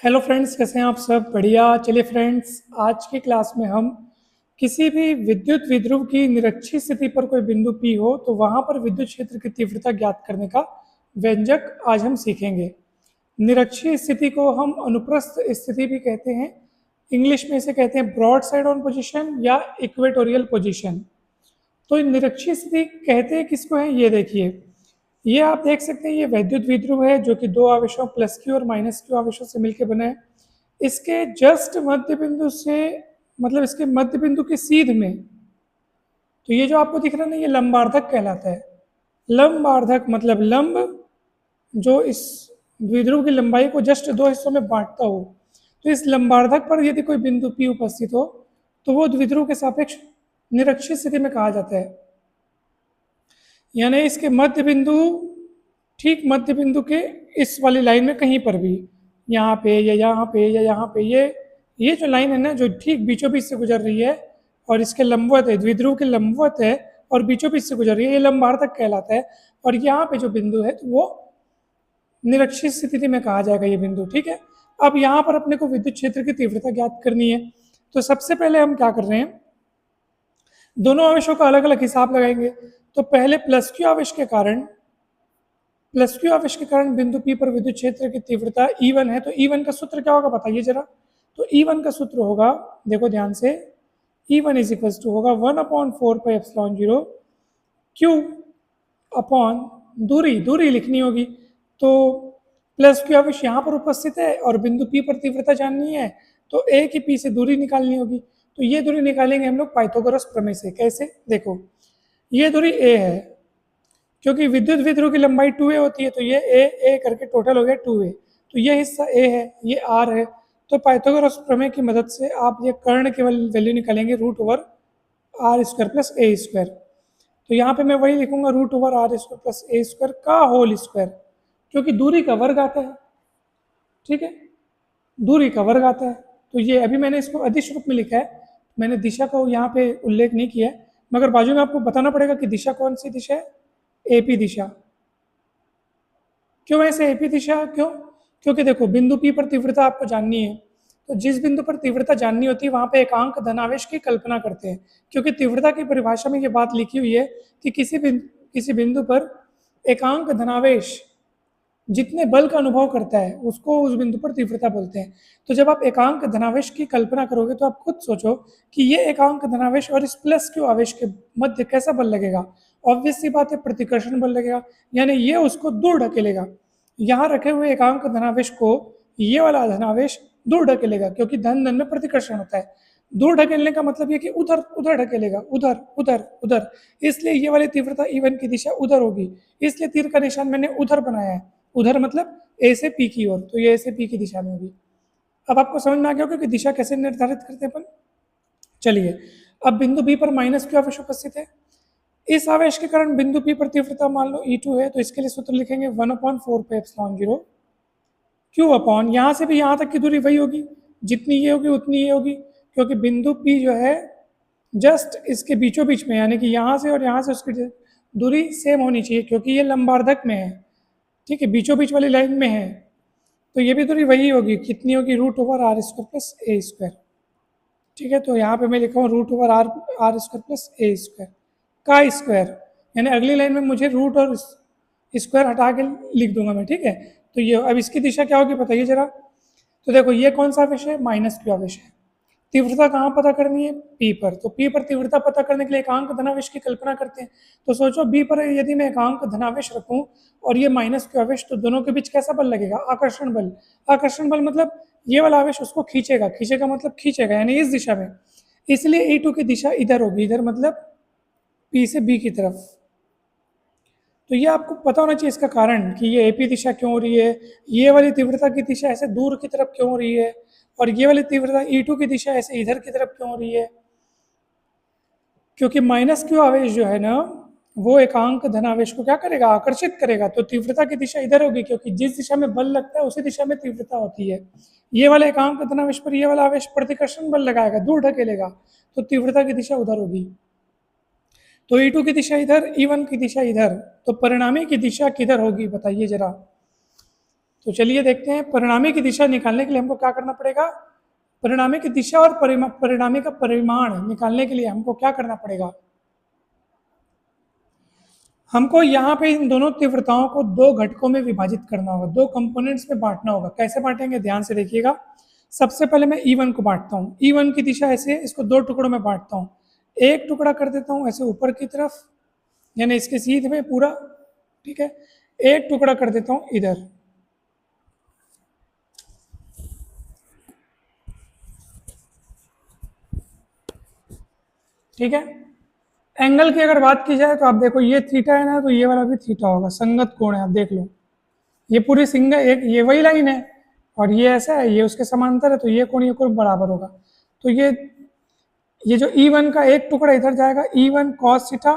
Hello friends, कैसे हैं आप सब? बढ़िया। चलिए फ्रेंड्स, आज की क्लास में हम किसी भी विद्युत विध्रुव की निरक्षीय स्थिति पर कोई बिंदु P हो तो वहां पर विद्युत क्षेत्र की तीव्रता ज्ञात करने का व्यंजक आज हम सीखेंगे। निरक्षीय स्थिति को हम अनुप्रस्थ स्थिति भी कहते हैं। इंग्लिश में इसे कहते हैं ब्रॉड साइड ऑन पोजिशन या इक्वेटोरियल पोजिशन। तो निरक्षीय स्थिति कहते हैं किसको है, ये देखिए। ये आप देख सकते हैं, ये वैद्युत विध्रुव है जो कि दो आवेशों प्लस क्यू और माइनस क्यू आवेशों से मिलकर बना है। इसके जस्ट मध्य बिंदु से, मतलब इसके मध्य बिंदु के सीध में, तो ये जो आपको दिख रहा है ना, ये लंबार्धक कहलाता है। लंबार्धक मतलब लंब जो इस द्विध्रुव की लंबाई को जस्ट दो हिस्सों में बांटता हो। तो इस लंबार्धक पर यदि कोई बिंदु P उपस्थित हो तो वो द्विध्रुव के सापेक्ष निरक्षीय स्थिति में कहा जाता है। यानी इसके मध्य बिंदु, ठीक मध्य बिंदु के इस वाली लाइन में कहीं पर भी, यहाँ पे या यहाँ पे या यहाँ पे, ये जो लाइन है ना, जो ठीक बीचों बीच से गुजर रही है और इसके लंबवत है, द्विध्रुव के लंबवत है और बीचों बीच से गुजर रही है, ये लंबार्धक कहलाता है। और यहाँ पे जो बिंदु है तो वो निरक्षीय स्थिति में कहा जाएगा ये बिंदु। ठीक है। अब यहाँ पर अपने को विद्युत क्षेत्र की तीव्रता ज्ञात करनी है। तो सबसे पहले हम क्या कर रहे हैं, दोनों आवेशों का अलग अलग हिसाब लगाएंगे। तो पहले प्लस क्यू आवेश के कारण बिंदु P पर विद्युत क्षेत्र की तीव्रता E1 है। तो E1 का सूत्र क्या होगा बताइए जरा। तो E1 का सूत्र होगा, देखो ध्यान से, E1 इज इक्वल टू होगा 1/4πε0 Q अपॉन दूरी लिखनी होगी। तो प्लस क्यू आवेश यहाँ पर उपस्थित है और बिंदु P पर तीव्रता जाननी है, तो A की P से दूरी निकालनी होगी। तो ये दूरी निकालेंगे हम लोग पाइथागोरस प्रमेय से। कैसे? देखो, ये दूरी A है, क्योंकि विद्युत विध्रुव की लंबाई 2a होती है, तो ये a करके टोटल हो गया 2a। तो ये हिस्सा a है, ये r है। तो पाइथागोरस प्रमेय की मदद से आप ये कर्ण केवल वैल्यू निकालेंगे √r² प्लस a स्क्वायर। तो यहाँ पे मैं वही लिखूंगा √r² प्लस a स्क्वायर का होल स्क्वायर, क्योंकि दूरी का वर्ग आता है। ठीक है, दूरी का वर्ग आता है। तो ये अभी मैंने इसको अदिश रूप में लिखा है, मैंने दिशा को यहाँ पे उल्लेख नहीं किया है, मगर बाजू में आपको बताना पड़ेगा कि दिशा कौन सी दिशा है, एपी दिशा। क्यों ऐसे एपी दिशा? क्यों? क्योंकि देखो, बिंदु P पर तीव्रता आपको जाननी है, तो जिस बिंदु पर तीव्रता जाननी होती है वहां पे एकांक धनावेश की कल्पना करते हैं। क्योंकि तीव्रता की परिभाषा में ये बात लिखी हुई है कि किसी बिंदु पर एकांक धनावेश जितने बल का अनुभव करता है उसको उस बिंदु पर तीव्रता बोलते हैं। तो जब आप एकांक धनावेश की कल्पना करोगे तो आप खुद सोचो कि ये एकांक धनावेश और इस प्लस क्यू आवेश के मध्य कैसा बल लगेगा। ऑब्वियस सी बात है, प्रतिकर्षण बल लगेगा, यानी ये उसको दूर ढकेलेगा। यहाँ रखे हुए एकांक धनावेश को ये वाला धनावेश दूर ढकेलेगा, क्योंकि धन धन में प्रतिकर्षण होता है। दूर ढकेलने का मतलब ये कि उधर उधर ढकेलेगा, उधर उधर उधर, इसलिए ये वाली तीव्रता E1 की दिशा उधर होगी। इसलिए तीर का निशान मैंने उधर बनाया है। उधर मतलब A से P की ओर, तो ये A से P की दिशा में होगी। अब आपको समझ में आ गया होगा कि दिशा कैसे निर्धारित करते हैं अपन। चलिए, अब बिंदु B पर माइनस क्यू आवेश उपस्थित है। इस आवेश के कारण बिंदु P पर तीव्रता मान लो E2 है, तो इसके लिए सूत्र लिखेंगे 1/4πε0 Q अपॉन, यहाँ से भी यहाँ तक की दूरी वही होगी, जितनी ये होगी उतनी ये होगी, क्योंकि बिंदु P जो है जस्ट इसके बीचों बीच में, यानी कि यहाँ से और यहाँ से उसकी दूरी सेम होनी चाहिए, क्योंकि ये लंबार्धक में है। ठीक है, बीचों बीच वाली लाइन में है, तो ये भी दूरी वही होगी। कितनी होगी? √r² plus a square. ठीक है, तो यहाँ पे मैं लिखा हूँ √r² प्लस a स्क्वायर का स्क्वायर, यानी अगली लाइन में मुझे रूट और स्क्वायर हटा के लिख दूंगा मैं। ठीक है, तो ये अब इसकी दिशा क्या होगी बताइए जरा। तो देखो, ये कौन सा आवेश है? माइनस क्यू आवेश है। तीव्रता कहाँ पता करनी है? P पर। तो P पर तीव्रता पता करने के लिए एकांक धनावेश की कल्पना करते हैं। तो सोचो, B पर यदि मैं एकांक धनावेश रखूं और ये माइनस क्यू आवेश, तो दोनों के बीच कैसा बल लगेगा? आकर्षण बल। आकर्षण बल मतलब ये वाला आवेश उसको खींचेगा, खींचेगा मतलब खींचेगा, यानी इस दिशा में। इसलिए E2 की दिशा इधर होगी, इधर मतलब P से B की तरफ। तो ये आपको पता होना चाहिए इसका कारण कि ये एपी दिशा क्यों हो रही है, ये वाली तीव्रता की दिशा ऐसे दूर की तरफ क्यों हो रही है, और ये वाली तीव्रता E2 की दिशा ऐसे इधर की तरफ क्यों हो रही है। क्योंकि माइनस क्यू आवेश जो है ना, वो एकांक धनावेश को क्या करेगा? आकर्षित करेगा। तो तीव्रता की दिशा इधर होगी, क्योंकि जिस दिशा में बल लगता है उसी दिशा में तीव्रता होती है। ये वाले एकांक धनावेश पर ये वाला आवेश प्रतिकर्षण बल लगाएगा, दूर ढकेलेगा, तो तीव्रता की दिशा उधर होगी। तो E2 की दिशा इधर, E1 की दिशा इधर, तो परिणामी की दिशा किधर होगी बताइए जरा। तो चलिए देखते हैं परिणामी की दिशा निकालने के लिए हमको क्या करना पड़ेगा। परिणामी की दिशा और परिणामी का परिमाण निकालने के लिए हमको क्या करना पड़ेगा। हमको यहाँ पे इन दोनों तीव्रताओं को दो घटकों में विभाजित करना होगा, दो कंपोनेंट्स में बांटना होगा। कैसे बांटेंगे, ध्यान से देखिएगा। सबसे पहले मैं E1 को बांटता हूँ। E1 की दिशा ऐसे है, इसको दो टुकड़ों में बांटता हूँ। एक टुकड़ा कर देता हूँ ऐसे ऊपर की तरफ, यानी इसके सीध में पूरा, ठीक है। एक टुकड़ा कर देता हूँ इधर, ठीक है। एंगल की अगर बात की जाए तो आप देखो ये थीटा है ना, तो ये वाला भी थीटा होगा, संगत कोण है। आप देख लो, ये पूरी सिंगल एक ये वही लाइन है और ये ऐसा है, ये उसके समांतर है, तो ये कोण बराबर होगा। तो ये जो E1 का एक टुकड़ा इधर जाएगा E1 cos थीटा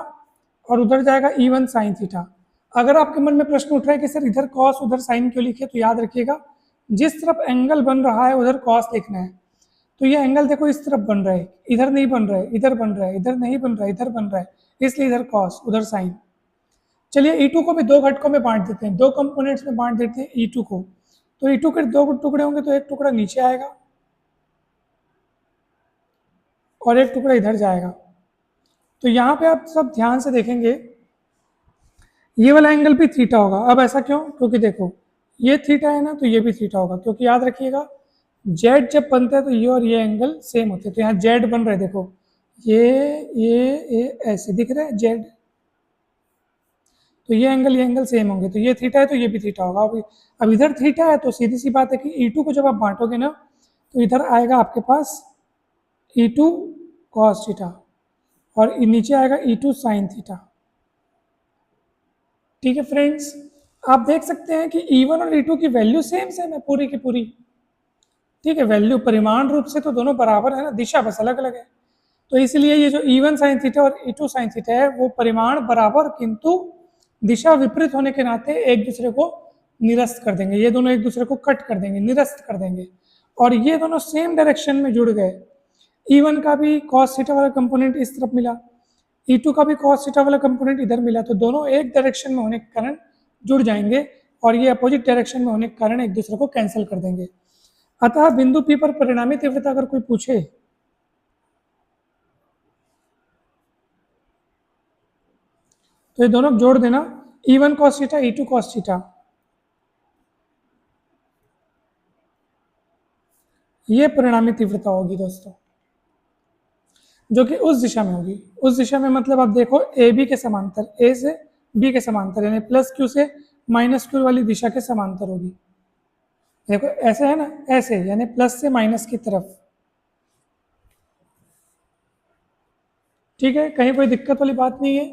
और उधर जाएगा E1 sin थीटा। अगर आपके मन में प्रश्न उठ रहा है कि सर इधर cos उधर sin क्यों लिखे, तो याद रखिएगा जिस तरफ एंगल बन रहा है उधर cos लिखना है। तो ये एंगल देखो इस तरफ बन रहा है, इधर नहीं बन रहा है, इधर बन रहा है, इधर नहीं बन रहा है, इधर बन रहा है, इसलिए इधर cos उधर sin। चलिए E2 को भी दो घटकों में बांट देते हैं, दो कंपोनेंट्स में बांट देते हैं E2 को। तो E2 के दो टुकड़े होंगे, तो एक टुकड़ा नीचे आएगा और एक टुकड़ा इधर जाएगा। तो यहाँ पे आप सब ध्यान से देखेंगे, ये वाला एंगल भी थीटा होगा। अब ऐसा क्यों, क्योंकि देखो ये थीटा है ना, तो ये भी थीटा होगा, क्योंकि याद रखिएगा जेड जब बनता है तो ये और ये एंगल सेम होते हैं। तो यहाँ जेड बन रहे हैं, देखो ये ऐसे दिख रहा है जेड, तो ये एंगल सेम होंगे। तो ये थीटा है तो ये भी थीटा होगा। अब इधर थीटा है तो सीधी सी बात है कि E2 को जब आप बांटोगे ना, तो इधर आएगा आपके पास E2 cos थीटा और नीचे आएगा E2 sin थीटा। ठीक है फ्रेंड्स, आप देख सकते हैं कि E1 और E2 की वैल्यू सेम है पूरी की पूरी। ठीक है, वैल्यू परिमाण रूप से तो दोनों बराबर है ना, दिशा बस अलग अलग है। तो इसलिए ये जो E1 sin थीटा और E2 sin थीटा है वो परिमाण बराबर किंतु दिशा विपरीत होने के नाते एक दूसरे को निरस्त कर देंगे। ये दोनों एक दूसरे को कट कर देंगे, निरस्त कर देंगे, और ये दोनों सेम डायरेक्शन में जुड़ गए। E1 का भी cos थीटा वाला कंपोनेंट इस तरफ मिला, E2 का भी cos थीटा वाला कंपोनेंट इधर मिला, तो दोनों एक डायरेक्शन में होने के कारण जुड़ जाएंगे और ये अपोजिट डायरेक्शन में होने के कारण एक दूसरे को कैंसिल कर देंगे। अतः बिंदु P पर परिणामी तीव्रता अगर कोई पूछे तो ये दोनों जोड़ देना, E1 cos theta E2 cos theta. ये परिणामी तीव्रता होगी दोस्तों, जो कि उस दिशा में होगी। उस दिशा में मतलब आप देखो ए बी के समांतर, ए से बी के समांतर, यानी प्लस क्यू से माइनस क्यू वाली दिशा के समांतर होगी। देखो ऐसे है ना, ऐसे यानी प्लस से माइनस की तरफ। ठीक है, कहीं कोई दिक्कत वाली बात नहीं है।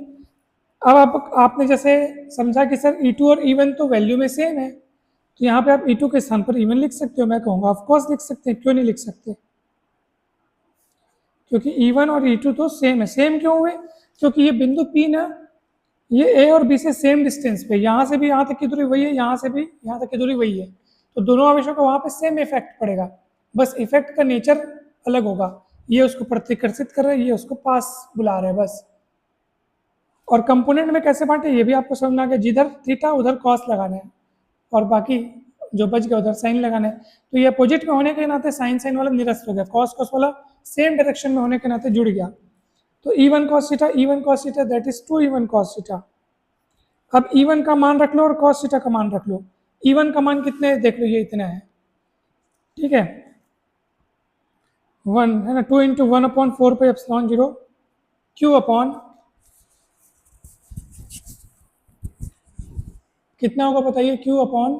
अब आपने जैसे समझा कि सर E2 और E1 तो वैल्यू में सेम है, तो यहाँ पे आप E2 के स्थान पर E1 लिख सकते हो। मैं कहूँगा ऑफकोर्स लिख सकते हैं, क्यों नहीं लिख सकते, क्योंकि E1 और E2 तो सेम है। सेम क्यों हुए, क्योंकि ये बिंदु P ना, ये A और B से सेम डिस्टेंस पे, यहाँ से भी यहाँ तक की दूरी वही है, यहाँ से भी यहाँ तक की दूरी वही है, तो दोनों आवेशों का वहाँ पे सेम इफेक्ट पड़ेगा, बस इफेक्ट का नेचर अलग होगा। ये उसको प्रतिकर्षित कर रहा है, ये उसको पास बुला रहा है बस। और कंपोनेंट में कैसे बांटे ये भी आपको समझना है, जिधर थीटा उधर कॉस लगाना है और बाकी जो बच गया उधर साइन लगाना है। तो ये अपोजिट में होने के नाते साइन साइन वाला निरस्त हो गया, कॉस कॉस वाला सेम डायरेक्शन में होने के नाते जुड़ गया। तो E1 cos theta that is 2 E1 cos theta. अब E1 का मान रख लो और cos थीटा का मान रख लो। E1 का मान कितने है देख लो, ये इतना है, ठीक है, 1 है ना, 2 इंटू 1/4πε0 Q अपॉन कितना होगा बताइए, Q अपॉन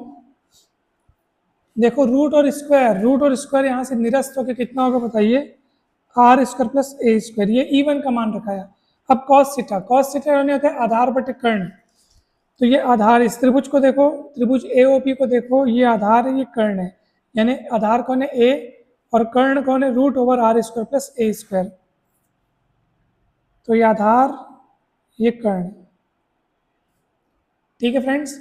देखो रूट और स्क्वायर यहाँ से निरस्त होकर कितना होगा बताइए, R square plus A square. ये E1 का मान रखा है। अब cos थीटा यानी होता है आधार बटे कर्ण। तो ये आधार, इस त्रिभुज को देखो, त्रिभुज AOP को देखो, ये आधार है, ये कर्ण है, यानी आधार कौन है A और कर्ण कौन है root over R square plus A square. तो ये आधार, ये कर्ण। ठीक है फ्रेंड्स,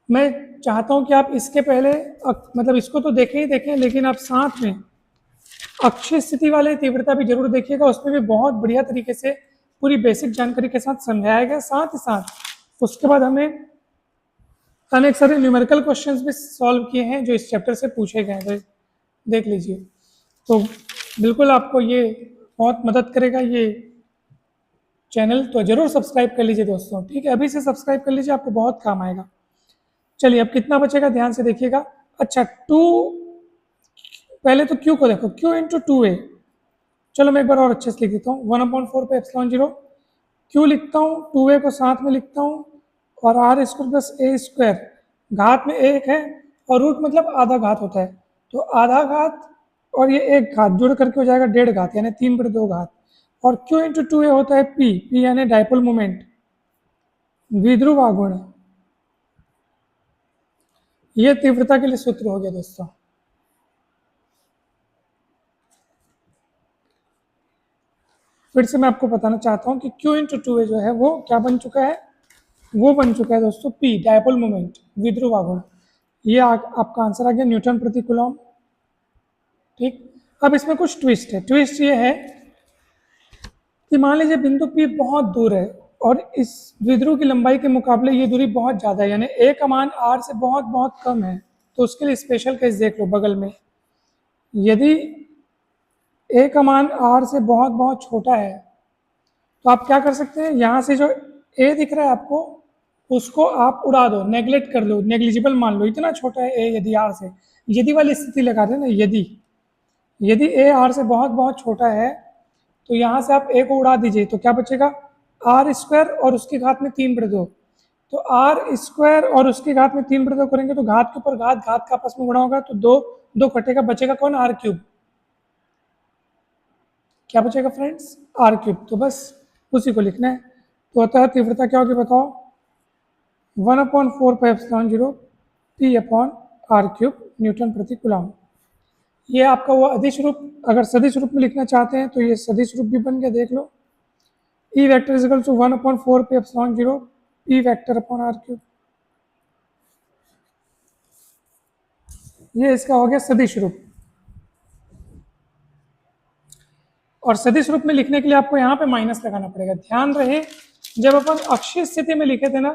मैं चाहता हूं कि आप इसके पहले मतलब इसको तो देखें ही देखें, लेकिन आप साथ में अक्षीय स्थिति वाले तीव्रता भी जरूर देखिएगा, उसमें भी बहुत बढ़िया तरीके से पूरी बेसिक जानकारी के साथ समझाया गया। साथ ही साथ उसके बाद हमें अनेक सारे न्यूमेरिकल क्वेश्चंस भी सॉल्व किए हैं जो इस चैप्टर से पूछे गए हैं, तो देख लीजिए। तो बिल्कुल आपको ये बहुत मदद करेगा ये चैनल, तो जरूर सब्सक्राइब कर लीजिए दोस्तों, ठीक है, अभी से सब्सक्राइब कर लीजिए, आपको बहुत काम आएगा। चलिए अब कितना बचेगा ध्यान से देखिएगा। अच्छा, टू, पहले तो क्यू को देखो, क्यू इंटू टू ए, चलो मैं एक बार और अच्छे से लिख देता हूँ, 1/4 पे एप्सिलॉन जीरो, क्यू लिखता हूँ, टू ए को साथ में लिखता हूँ, और R square plus A square, घात में एक है और रूट मतलब आधा घात होता है, तो आधा घात और ये एक घात जुड़ करके हो जाएगा 1.5 घात, यानी 3/2 घात, और क्यू इंटू टू ए होता है पी, पी यानी डाइपोल मोमेंट, द्विध्रुव आघूर्ण। ये तीव्रता के लिए सूत्र हो गया दोस्तों। फिर से मैं आपको बताना चाहता हूँ कि क्यू इंटू टू ए जो है वो क्या बन चुका है, वो बन चुका है दोस्तों पी, डायपोल मोमेंट, द्विध्रुव आघूर्ण। ये आपका आंसर आ गया न्यूटन प्रति कूलम। ठीक, अब इसमें कुछ ट्विस्ट है। ट्विस्ट ये है कि मान लीजिए बिंदु पी बहुत दूर है और इस द्विध्रुव की लंबाई के मुकाबले ये दूरी बहुत ज़्यादा है, यानी ए का मान आर से बहुत बहुत कम है, तो उसके लिए स्पेशल केस देख लो बगल में। यदि ए का मान आर से बहुत बहुत छोटा है तो आप क्या कर सकते हैं, यहाँ से जो ए दिख रहा है आपको, उसको आप उड़ा दो, नेग्लेक्ट कर लो, नेग्लिजिबल मान लो, इतना छोटा है ए यदि आर से, यदि वाली स्थिति लगा दें ना, यदि यदि ए आर से बहुत बहुत छोटा है तो यहाँ से आप ए को उड़ा दीजिए, तो क्या बचेगा, आर स्क्वायर और उसकी घात में 3/2, तो आर स्क्वायर और उसकी घात में 3/2 करेंगे तो घात के ऊपर घात, घात का आपस में गुणा होगा, तो दो दो कटेगा, बचेगा कौन, आर क्यूब। क्या बचेगा फ्रेंड्स, आर क्यूब, तो बस उसी को लिखना है। तो अतः तीव्रता क्या होगी बताओ, 1/4 pi epsilon zero P upon R cube newton प्रति कूलम। ये आपका वो अदिश रूप, अगर सदिश रूप में लिखना चाहते हैं तो ये सदिश रूप भी बन गया, देख लो, E vector is equal to 1/4 pi epsilon zero P vector upon R cube. ये इसका हो गया सदिश रूप। और सदिश रूप में लिखने के लिए आपको यहाँ पे माइनस लगाना पड़ेगा। ध्यान रहे जब अपन अक्षीय स्थिति में लिखे थे ना,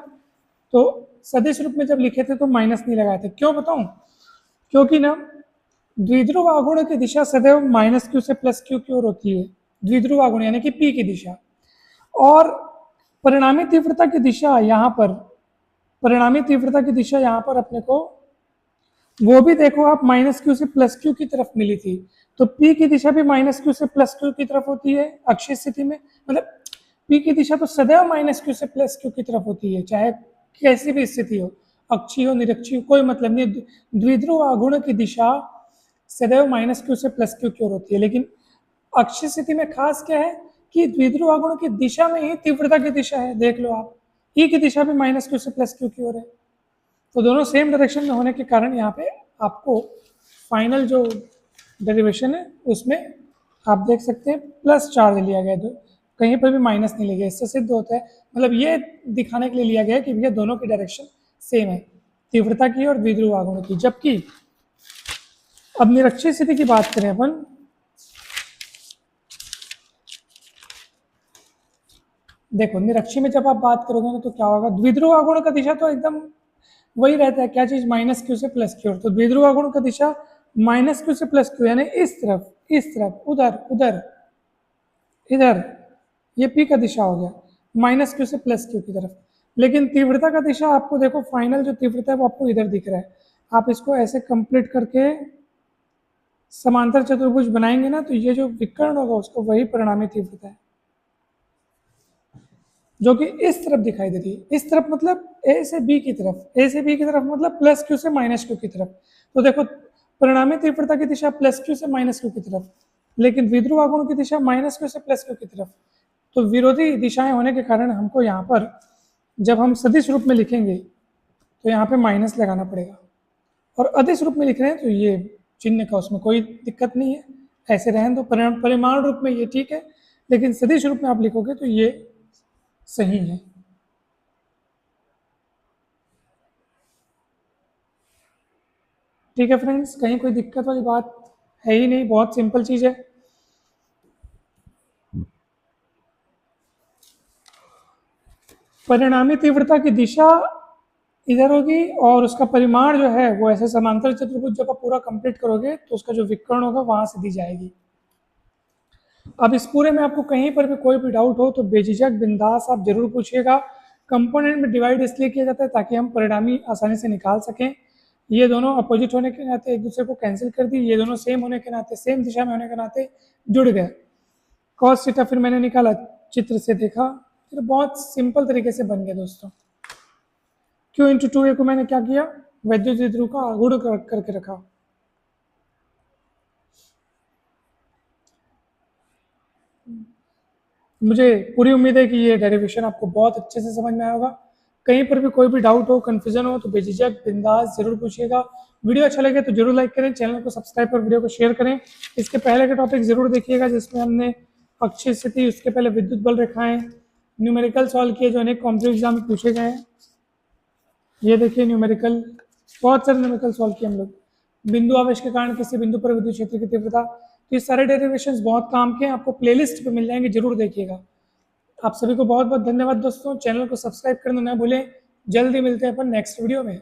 तो सदिश रूप में जब लिखे थे तो माइनस नहीं लगाए थे, क्यों बताऊं, क्योंकि ना द्विध्रुव आघूर्ण की दिशा सदैव माइनस क्यू से प्लस क्यू की ओर होती है, द्विध्रुव आघूर्ण यानी कि पी की दिशा, और परिणामी तीव्रता की दिशा यहाँ पर, परिणामी तीव्रता की दिशा यहाँ पर अपने को वो भी देखो आप माइनस क्यू से प्लस क्यू की तरफ मिली थी, तो पी की दिशा भी माइनस क्यू से प्लस क्यू की तरफ होती है अक्षीय स्थिति में, मतलब पी की दिशा तो सदैव माइनस क्यू से प्लस क्यू की तरफ होती है, चाहे कैसी भी स्थिति हो, अक्षीय हो निरक्षीय, कोई मतलब नहीं। द्विध्रुव आघूर्ण की दिशा सदैव माइनस क्यू से प्लस क्यू की ओर होती है, लेकिन अक्षीय स्थिति में खास क्या है कि द्विध्रुव आघूर्ण की दिशा में ही तीव्रता की दिशा है, देख लो आप, ई की दिशा भी माइनस क्यू से प्लस क्यू की ओर है, तो दोनों सेम डायरेक्शन में होने के कारण यहाँ पे आपको फाइनल जो डेरिवेशन है उसमें आप देख सकते हैं प्लस चार्ज लिया गया, तो कहीं पर भी माइनस नहीं लिया गया। इससे सिद्ध होता है, मतलब ये दिखाने के लिए लिया गया है कि भैया दोनों की डायरेक्शन सेम है, तीव्रता की और द्विध्रुव आघूर्ण की। जबकि अब निरक्षीय स्थिति की बात करें अपन, देखो निरक्षीय में जब आप बात करोगे ना तो क्या होगा, द्विध्रुव आघूर्ण का दिशा तो एकदम वही रहता है, क्या चीज, माइनस क्यू से प्लस क्यू, तो द्विध्रुव आघूर्ण का दिशा माइनस क्यू से प्लस क्यू, यानी इस तरफ, इस तरफ, उधर, उधर, इधर, ये पी का दिशा हो गया माइनस क्यू से प्लस क्यू की तरफ। लेकिन तीव्रता का दिशा आपको देखो, फाइनल जो तीव्रता है वो आपको इधर दिख रहा है, आप इसको ऐसे कंप्लीट करके समांतर चतुर्भुज बनाएंगे ना, तो ये जो विकर्ण होगा उसको वही परिणामी तीव्रता है जो कि इस तरफ दिखाई देती है, इस तरफ मतलब ए से बी की तरफ, ए से बी की तरफ मतलब प्लस क्यू से माइनस क्यू की तरफ। तो देखो परिणामी तीव्रता की दिशा प्लस क्यू से माइनस क्यू की तरफ, लेकिन द्विध्रुव आघूर्ण की दिशा माइनस क्यू से प्लस क्यू की तरफ, तो विरोधी दिशाएं होने के कारण हमको यहाँ पर जब हम सदिश रूप में लिखेंगे तो यहाँ पे माइनस लगाना पड़ेगा, और अदिश रूप में लिख रहे हैं तो ये चिन्ह का उसमें कोई दिक्कत नहीं है, ऐसे रहें तो परिमाण रूप में ये ठीक है, लेकिन सदिश रूप में आप लिखोगे तो ये सही है। ठीक है फ्रेंड्स, कहीं कोई दिक्कत वाली बात है ही नहीं, बहुत सिंपल चीज है। परिणामी तीव्रता की दिशा इधर होगी और उसका परिमाण जो है वो ऐसे समांतर चतुर्भुज जब आप पूरा कंप्लीट करोगे तो उसका जो विकर्ण होगा वहां से दी जाएगी। अब इस पूरे में आपको कहीं पर भी कोई भी डाउट हो तो बेझिझक बिंदास आप जरूर पूछिएगा। कंपोनेंट में डिवाइड इसलिए किया जाता है ताकि हम परिणामी आसानी से निकाल सकें। ये दोनों अपोजिट होने के नाते एक दूसरे को कैंसिल कर दी, ये दोनों सेम होने के नाते, सेम दिशा में होने के नाते जुड़ गए। कॉस थीटा फिर मैंने निकाला, चित्र से देखा, फिर बहुत सिंपल तरीके से बन गया दोस्तों। क्यू इंटू टू ए को मैंने क्या किया, वैद्युत द्विध्रुव का गुण करके रखा। मुझे पूरी उम्मीद है कि ये डेरिवेशन आपको बहुत अच्छे से समझ में आया होगा। कहीं पर भी कोई भी डाउट हो, कन्फ्यूजन हो तो बेझिझक बिंदास जरूर पूछिएगा। वीडियो अच्छा लगे तो जरूर लाइक करें, चैनल को सब्सक्राइब कर वीडियो को शेयर करें। इसके पहले के टॉपिक जरूर देखिएगा जिसमें हमने अक्षीय स्थिति, उसके पहले विद्युत बल रेखाएं, न्यूमेरिकल सॉल्व किए जो अनेक कॉम्पिटिटिव एग्जाम में पूछे गए हैं। ये देखिए न्यूमेरिकल, बहुत सारे न्यूमेरिकल सॉल्व किए हम लोग। बिंदु आवेश के कारण किसी बिंदु पर विद्युत क्षेत्र की तीव्रता, तो ये सारे डेरिवेशंस बहुत काम के हैं, आपको प्लेलिस्ट पे मिल जाएंगे, जरूर देखिएगा। आप सभी को बहुत बहुत धन्यवाद दोस्तों। चैनल को सब्सक्राइब करना ना भूलें। जल्दी मिलते हैं अपन नेक्स्ट वीडियो में।